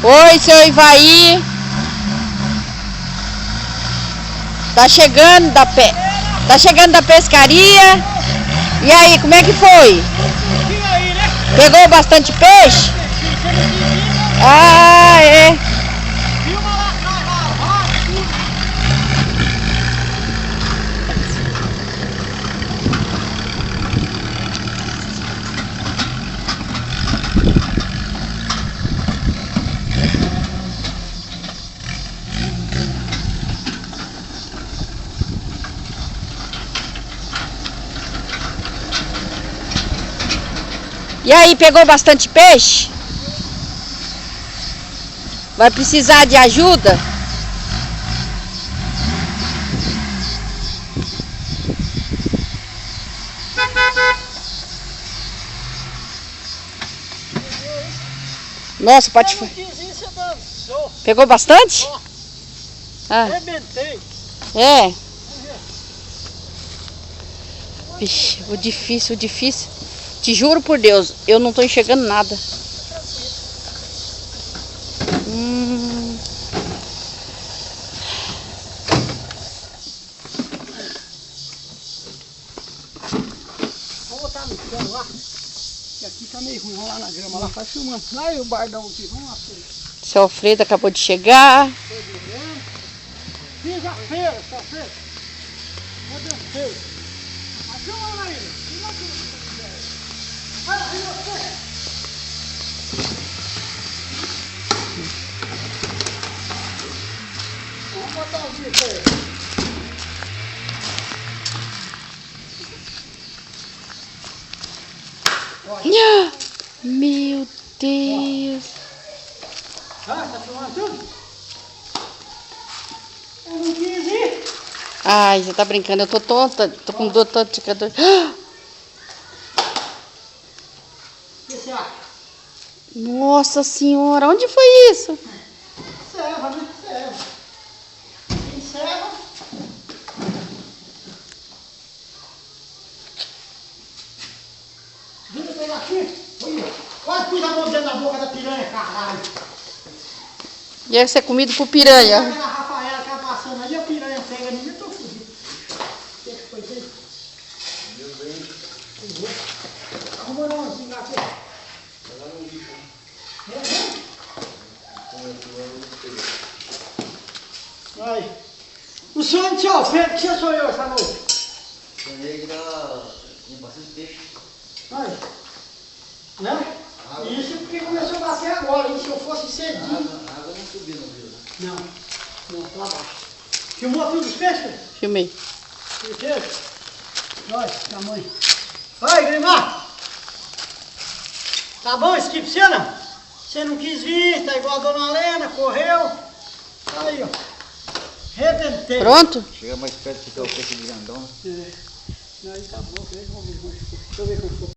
Oi, seu Ivaí. Tá chegando da pescaria. E aí, como é que foi? Pegou bastante peixe? Ah, é. E aí, pegou bastante peixe? Vai precisar de ajuda? Nossa, pode... Pegou bastante? Arrebentei. É. Vixe, o difícil. Te juro por Deus, eu não tô enxergando nada. Vamos botar no chão lá. Que aqui tá meio ruim. Vamos lá na grama, lá faz filmando. Lá e o bardão aqui. Vamos lá, filho. Seu Alfredo acabou de chegar. Fiz a feira, seu Alfredo. Arrebentei. Mas filma lá ainda. Filma tudo. Vai, aí você. Vamos botar um bico aí. Meu Deus. Ah, tá filmando tudo? Eu não quis ir. Ai, você tá brincando, eu tô tonta, tô com dor, tô de dor. O que você acha? Nossa senhora, onde foi isso? Serva, né? Serva. Tem serva. Vira pegar aqui. Olha, quase pus a mão dentro da boca da piranha, caralho. Ia ser comido por piranha. A Rafaela tá passando ali, a piranha pega ali, eu tô fudido. O que foi isso aí? Meu bem. Arruma não, assim, aqui. Vai lá no lixo. Aí. O sonho do seu Alfredo, que você sonhou essa noite? Sonhei que tinha bastante peixe. Aí. Né? Isso porque começou a bater agora, hein? Se eu fosse cedinho. A água não subiu no rio, né? Não, tá abaixo. Filmou tudo os peixes? Filmei. Certeza? Olha, tamanho. Vai, Grimar! Tá bom esse aqui pra você, não? Você não quis vir, tá igual a dona Helena, correu. Aí, ó. Rebentei. Pronto? Chega mais perto que fica o peixe grandão. É. Não, aí tá bom, deixa eu ver como ficou.